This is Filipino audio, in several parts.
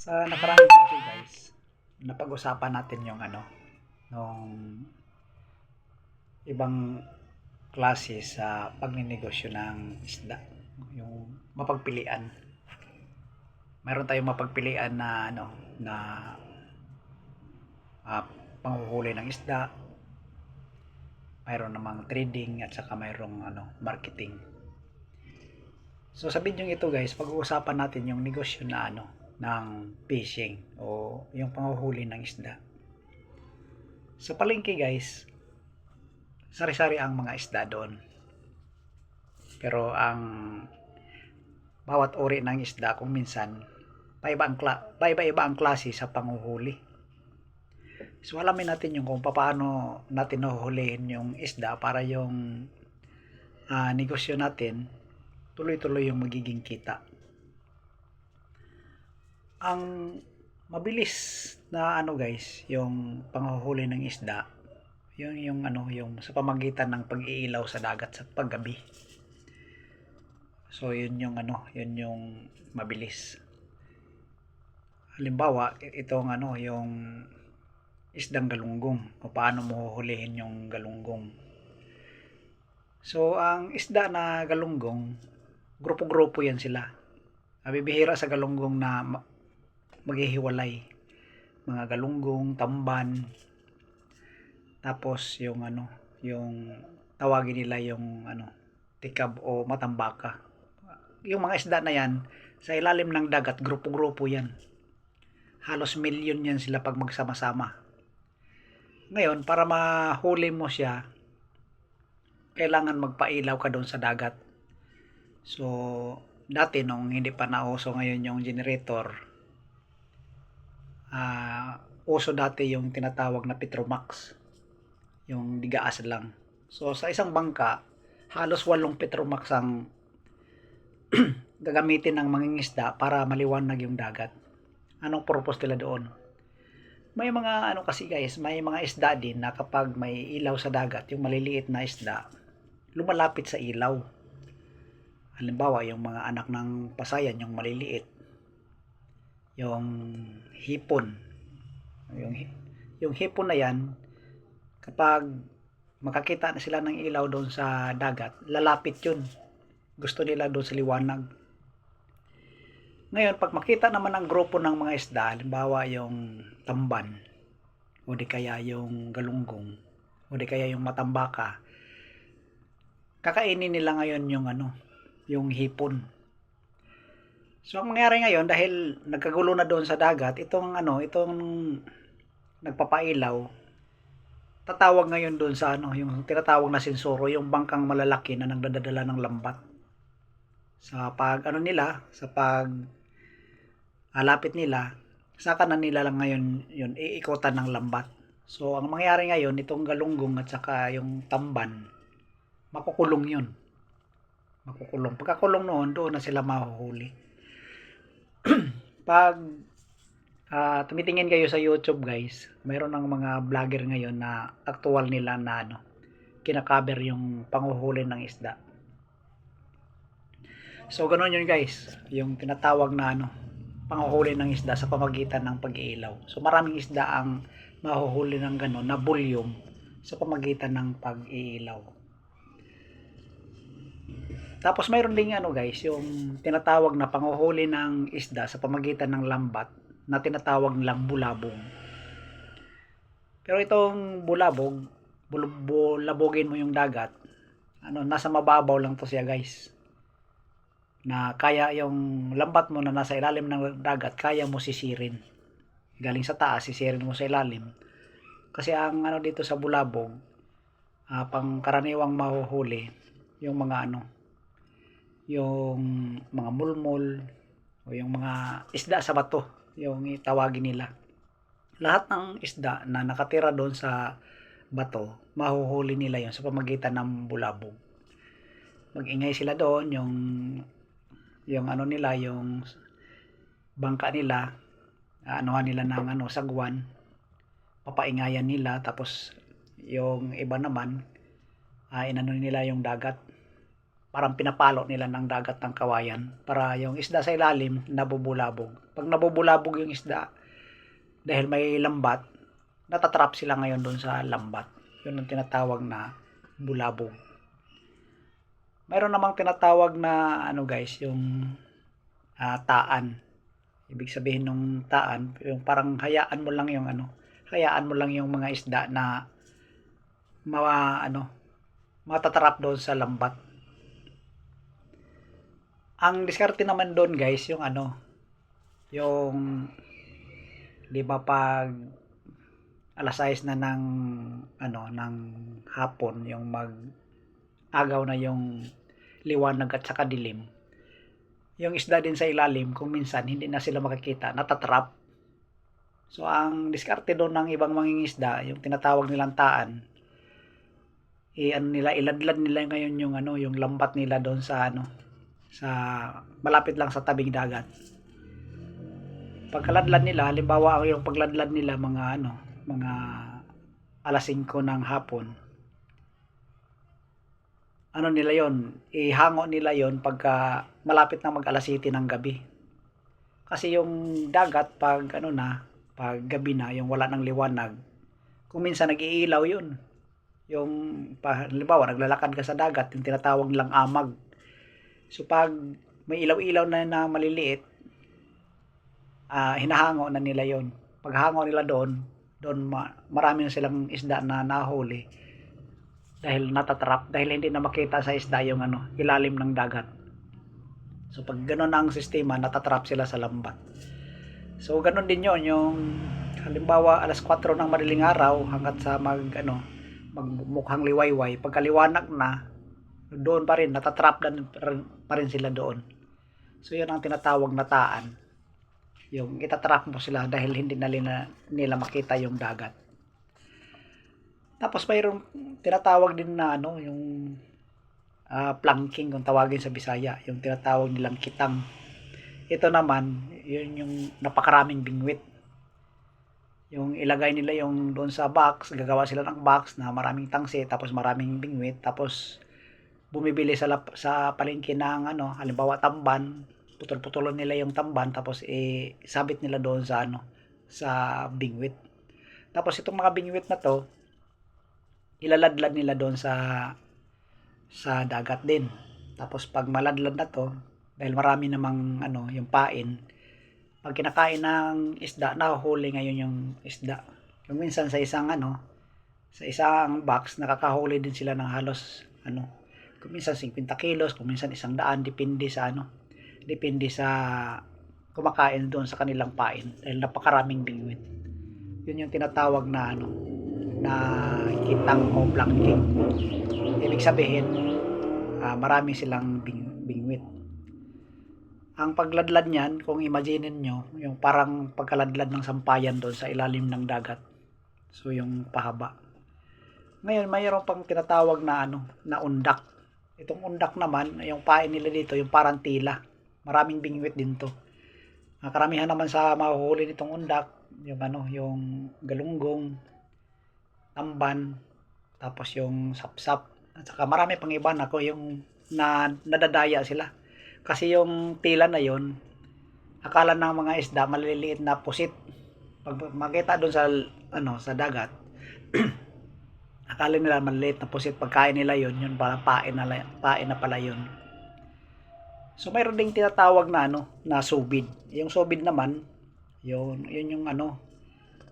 Sa nakaraang video guys, napag-usapan natin yung nung ibang klase sa pagninegosyo ng isda, yung mapagpilian. Mayroon tayong mapagpilian na na ah, panghuhuli ng isda, mayroon namang trading at saka mayroong marketing. So sa video ito guys, pag-uusapan natin yung negosyo na ng fishing o yung panghuhuli ng isda. Sa palengke guys, sari-sari ang mga isda doon. Pero ang bawat uri ng isda kung minsan paiba-iba ang klase sa panghuhuli. So alamin natin yung kung paano natin nahuhulihin yung isda para yung negosyo natin tuloy-tuloy yung magiging kita. Ang mabilis na guys, yung panghuhuli ng isda, yung sa pamagitan ng pag-iilaw sa dagat sa paggabi. So yun yung yun yung mabilis. Halimbawa, itong yung isdang galunggong, o paano mo huhulihin yung galunggong. So ang isda na galunggong, grupo-grupo yan sila. Bibihira sa galunggong na maghihiwalay. Mga galunggong, tamban, tapos yung yung tawagin nila yung tikab o matambaka. Yung mga isda na yan, sa ilalim ng dagat, grupo-grupo yan. Halos milyon yan sila pag magsama-sama. Ngayon, para mahuli mo siya, kailangan magpailaw ka doon sa dagat. So, dati nung hindi pa nauso ngayon yung generator, uso dati yung tinatawag na Petromax, yung digaas lang. So sa isang bangka, halos 8 Petromax ang gagamitin ng mangingisda para maliwanag yung dagat. Anong purpose nila doon? May mga kasi guys, may mga isda din na kapag may ilaw sa dagat, yung maliliit na isda, lumalapit sa ilaw. Halimbawa, yung mga anak ng pasayan, yung maliliit, yung hipon. Yung hipon na yan, kapag makakita na sila ng ilaw doon sa dagat, lalapit yun. Gusto nila doon sa liwanag. Ngayon, pag makita naman ang grupo ng mga isda, halimbawa yung tamban, o di kaya yung galunggong, o di kaya yung matambaka, kakainin nila ngayon yung yung hipon. So ang mangyari ngayon, dahil nagkagulo na doon sa dagat, itong nagpapailaw, tatawag ngayon doon sa yung tinatawag na sensoro, yung bangkang malalaki na nagdadala ng lambat. Sa pag sa pag alapit nila, saka na nila lang ngayon yun iikutan ng lambat. So ang mangyayari ngayon, itong galunggong at saka yung tamban, makukulong yun. Makukulong. Pagkakulong noon, doon na sila mahuhuli. Pag tumitingin kayo sa YouTube guys, mayroon ng mga vlogger ngayon na actual nila na kinakaber yung panghuhuli ng isda. So ganoon yun guys, yung tinatawag na panghuhuli ng isda sa pamagitan ng pag-iilaw. So maraming isda ang mahuhuli ng ganon na volume sa pamagitan ng pag-iilaw. Tapos mayroon ding guys, yung tinatawag na panghuhuli ng isda sa pamagitan ng lambat na tinatawag nilang bulabog. Pero itong bulabogin mo yung dagat, nasa mababaw lang to siya guys. Na kaya yung lambat mo na nasa ilalim ng dagat, kaya mo sisirin. Galing sa taas, sisirin mo sa ilalim. Kasi ang dito sa bulabog, pangkaraniwang mahuhuli, yung mga yung mga mulmol o yung mga isda sa bato, yung itawagin nila. Lahat ng isda na nakatira doon sa bato, mahuhuli nila yon sa pamagitan ng bulabog. Mag-ingay sila doon, yung nila, yung bangka nila, anuhan nila ng sagwan, papaingayan nila, tapos yung iba naman, inano nila yung dagat, parang pinapalo nila ng dagat ng kawayan para yung isda sa ilalim nabubulabog. Pag nabubulabog yung isda dahil may lambat, natatrap sila ngayon doon sa lambat. Yun ang tinatawag na bulabog. Mayroon namang tinatawag na ano guys, yung taan. Ibig sabihin ng taan, yung parang hayaan mo lang yung hayaan mo lang yung mga isda na matatrap doon sa lambat. Ang diskarte naman doon guys, yung yung 'di ba pag alas 6 na ng hapon, yung agaw na yung liwanag at saka dilim. Yung isda din sa ilalim, kung minsan hindi na sila makikita, natatrap. So ang diskarte doon ng ibang mangingisda, yung tinatawag nilang taan, iladlad nila ngayon yung yung lambat nila doon sa sa malapit lang sa tabing dagat. Pagkaladlad nila, halimbawa yung pagladlad nila mga alas 5 ng hapon. Nila yon, ihango nila yon pagka malapit na mag alas 7 ng gabi. Kasi yung dagat pag pag gabi na, yung wala ng liwanag, kung minsan nag-iilaw yun. Yung halimbawa naglalakad ka sa dagat, yung tinatawag nilang amag. So pag may ilaw-ilaw na maliliit, hinahango na nila yon. Paghango nila doon marami na silang isda na nahuli dahil natatrap, dahil hindi na makita sa isda yung ilalim ng dagat. So pag gano'n ang sistema, natatrap sila sa lambat. So gano'n din yon, yung halimbawa alas 4 ng madaling araw hanggat sa magmukhang liwayway, pagkaliwanag na, doon pa rin, natatrap pa rin sila doon. So yun ang tinatawag na taan, yung itatrap mo sila dahil hindi na nila makita yung dagat. Tapos mayroong tinatawag din na yung planking kung tawagin sa Bisaya, yung tinatawag nilang kitang. Ito naman, yun yung napakaraming bingwit. Yung ilagay nila yung doon sa box, gagawa sila ng box na maraming tangsi, tapos maraming bingwit, tapos bumibili sa palengke ng halimbawa tamban, putol-putulon nila yung tamban, tapos sabit nila doon sa sa bingwit. Tapos itong mga bingwit na to, ilaladlad nila doon sa dagat din. Tapos pag maladlad na to, dahil marami namang yung pain, pag kinakain ng isda, nahuhuli ngayon yung isda. Yung minsan sa isang sa isang box, nakakahuli din sila ng halos kung minsan 50 kilos, kung minsan 100, depende sa kumakain doon sa kanilang pain dahil napakaraming bingwit. Yun yung tinatawag na na kitang o planking. Ibig sabihin, marami silang bingwit. Ang pagladlad niyan, kung imaginin nyo, yung parang pagkaladlad ng sampayan doon sa ilalim ng dagat. So yung pahaba. Ngayon, mayroon pang tinatawag na na undak. Itong undak naman, yung pain nila dito, yung parang tila. Maraming bingwit din to. Karamihan naman sa mahuhuli nitong undak, yung galunggong, tamban, tapos yung sapsap, at saka marami pang iba yung nadadaya sila. Kasi yung tila na yon, akala ng mga isda maliliit na pusit. Pag makita doon sa dagat, akala nila maliliit na pusit, pagkain nila yun pala pain na pala yun. So mayroon ding tinatawag na na subid. Yung subid naman, yun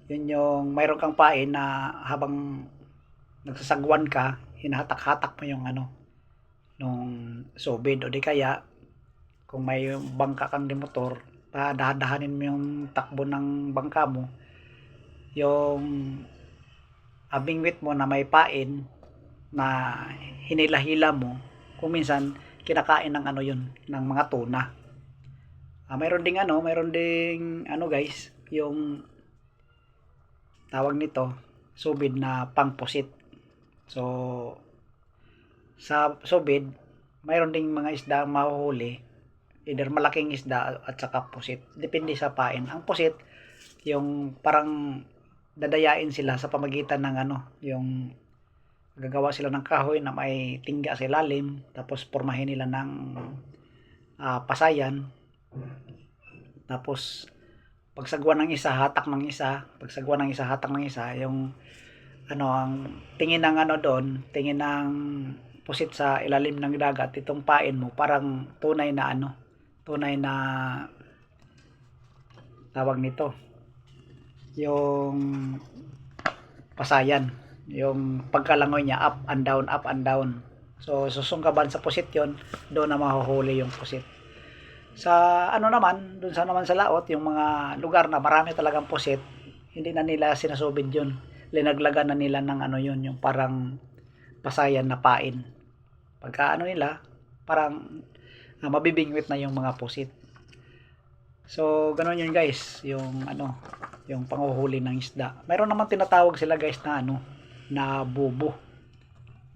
yung mayroon kang pain na habang nagsasagwan ka, hinahatak-hatak mo yung nung subid, o di kaya kung may bangka kang di motor, dadahanin mo yung takbo ng bangka mo, yung bingwit mo na may pain na hinila-hila mo, kung minsan kinakain ng yun, ng mga tuna. Mayroon ding guys, yung tawag nito, subid na pangpusit. So sa subid, mayroon ding mga isda ang mahuhuli, either malaking isda at saka pusit, depende sa pain. Ang pusit, yung parang dadayain sila sa pamagitan ng yung Gagawa sila ng kahoy na may tingga sa ilalim, tapos pormahin nila ng pasayan. Tapos pagsagwa ng isa, hatak ng isa, pagsagwa ng isa, hatak ng isa, yung ang tingin ng doon, tingin ng pusit sa ilalim ng dagat, itong pain mo parang tunay na tunay na tawag nito, yung pasayan, yung pagkalangoy niya up and down, up and down. So susungkaban sa pusit yon, doon na mahuhuli yung pusit. Sa naman, doon sa laot, yung mga lugar na marami talagang pusit, hindi na nila sinasubid yun. Linaglagan na nila ng yun, yung parang pasayan na pain. Pagka nila, parang mabibingwit na yung mga pusit. So, ganun yun guys, yung yung panghuhuli ng isda. Mayroon naman tinatawag sila guys na na bobo.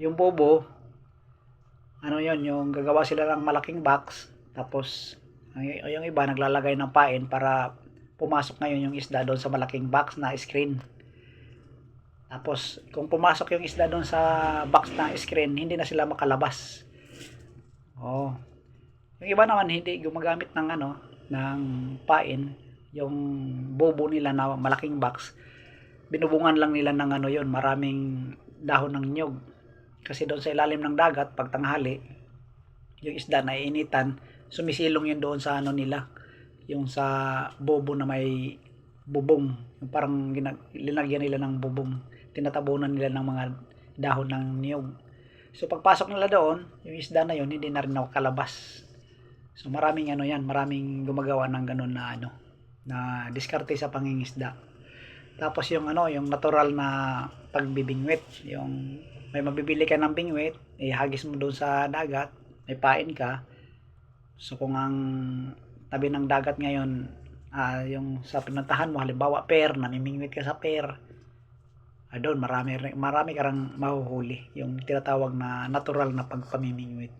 Yung bobo, yun, yung gagawa sila ng malaking box, tapos yung iba naglalagay ng pain para pumasok ngayon yung isda doon sa malaking box na screen. Tapos kung pumasok yung isda doon sa box na screen, hindi na sila makalabas. Yung iba naman hindi gumagamit ng ng pain, yung bobo nila na malaking box, binubungan lang nila ng yon, maraming dahon ng nyog. Kasi doon sa ilalim ng dagat, pag tanghali, yung isda na iinitan, sumisilong yun doon sa nila, yung sa bobo na may bubong, yung parang linagyan nila ng bubong, tinatabunan nila ng mga dahon ng niyog. So pagpasok nila doon, yung isda na yun hindi na rin nakalabas. So maraming maraming gumagawa ng ganun na na diskarte sa pangingisda. Tapos yung yung natural na pagbibingwit, yung may mabibili ka ng bingwit, ihagis mo doon sa dagat, may pain ka. So kung ang tabi ng dagat ngayon, yung sa pinuntahan mo, halimbawa pear, namimingwit ka sa pear, doon marami karang mahuhuli, yung tinatawag na natural na pagpamimingwit.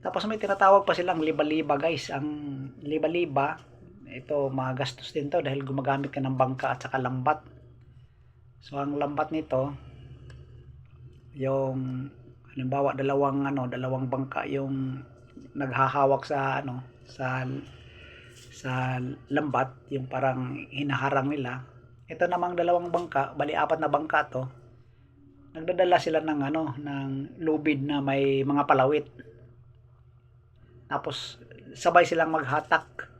Tapos may tinatawag pa silang liba-liba guys. Ang liba-liba, ito magastos din to dahil gumagamit ka ng bangka at saka lambat. So ang lambat nito, yung halimbawa dalawang bangka yung naghahawak sa sa lambat, yung parang hinaharang nila. Ito namang dalawang bangka, bali 4 na bangka to, nagdadala sila ng ng lubid na may mga palawit. Tapos sabay silang maghatak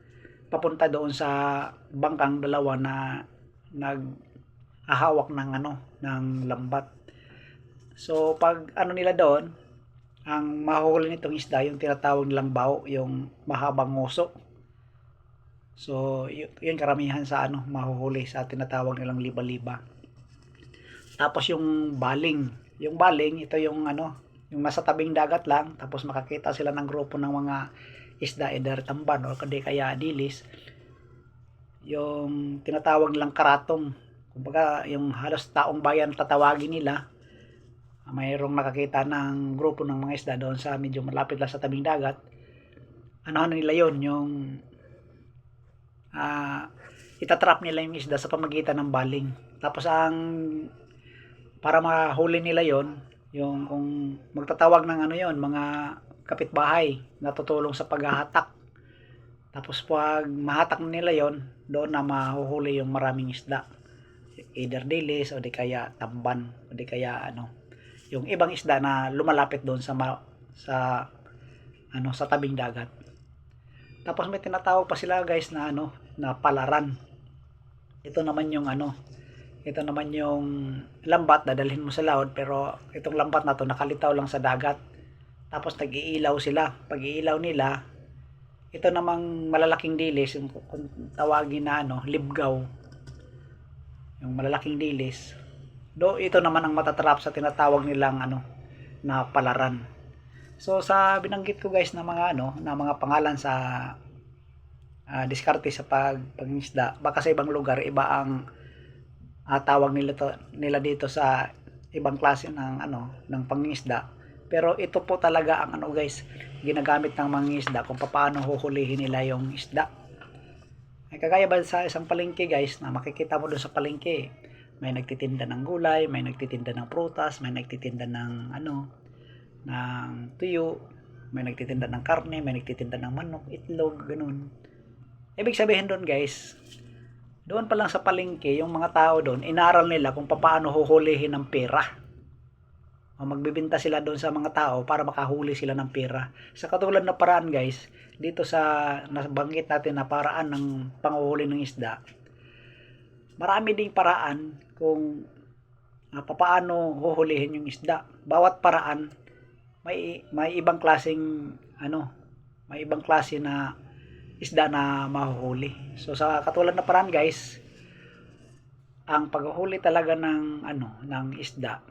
papunta doon sa bangkang dalawa na naghahawak ng ng lambat. So pag nila doon, ang mahuhuli nitong isda yung tinatawag nilang bao, yung mahabang nguso. So yun karamihan sa mahuhuli sa tinatawag nilang liba-liba. Tapos yung baling, ito yung yung nasa tabing dagat lang, tapos makakita sila ng grupo ng mga isda, either tamban o kaya dilis, yung tinatawag nilang karatong. Kumbaga yung halos taong bayan tatawagin nila. Mayroong nakakita ng grupo ng mga isda doon sa medyo malapit lang sa tabing dagat. Nila yon, yung itatrap nila yung isda sa pamagitan ng baling. Tapos para mahuli nila yon, yung kung magtatawag ng yon, mga kapitbahay na tutulong sa paghahatak. Tapos pag mahatak nila yon, doon na mahuhuli yung maraming isda, either dilis o di kaya tamban o di kaya yung ibang isda na lumalapit doon sa sa tabing dagat. Tapos may tinatawag pa sila guys na na palaran. Ito naman yung lambat, dadalhin mo sa laod, pero itong lambat na to nakalitaw lang sa dagat. Tapos nag-iilaw sila. Pag iilaw nila, ito namang malalaking dilis, yung tawagin na libgaw. Yung malalaking dilis. Ito naman ang matatrap sa tinatawag nilang na palaran. So sa binanggit ko guys na mga na mga pangalan sa diskarte sa pangingisda, baka sa ibang lugar iba ang tawag nila dito sa ibang klase ng ng pangingisda. Pero ito po talaga ang guys, ginagamit ng mangingisda kung paano huhulihin nila yung isda. Ay kagaya ba sa isang palengke guys, na makikita mo doon sa palengke, may nagtitinda ng gulay, may nagtitinda ng prutas, may nagtitinda ng ng tuyo, may nagtitinda ng karne, may nagtitinda ng manok, itlog, ganun. Ibig sabihin doon guys, doon pa lang sa palengke, yung mga tao doon, inaral nila kung paano huhulihin ng pera. O magbibenta sila doon sa mga tao para makahuli sila ng pera. Sa katulad na paraan guys, dito sa nabanggit natin na paraan ng panguhuli ng isda, marami ding paraan kung paano huhulihin yung isda. Bawat paraan may ibang klaseng may ibang klase na isda na mahuhuli. So sa katulad na paraan guys, ang paghuhuli talaga ng ng isda,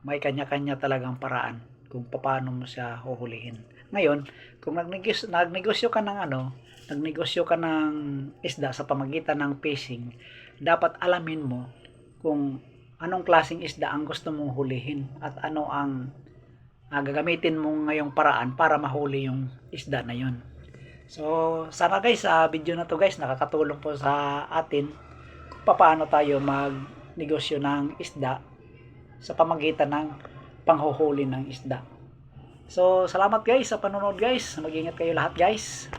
may kanya-kanya talagang paraan kung paano mo siya huhulihin. Ngayon, kung nagnegosyo ka ng nagnegosyo ka ng isda sa pamagitan ng fishing, dapat alamin mo kung anong klaseng isda ang gusto mong hulihin at ano ang gagamitin mo ngayong paraan para mahuli yung isda na yun. So, sana guys, sa video na to guys, nakakatulong po sa atin kung paano tayo magnegosyo ng isda sa pamagitan ng panghuhuli ng isda. So, salamat guys sa panonood guys. Mag-ingat kayo lahat guys.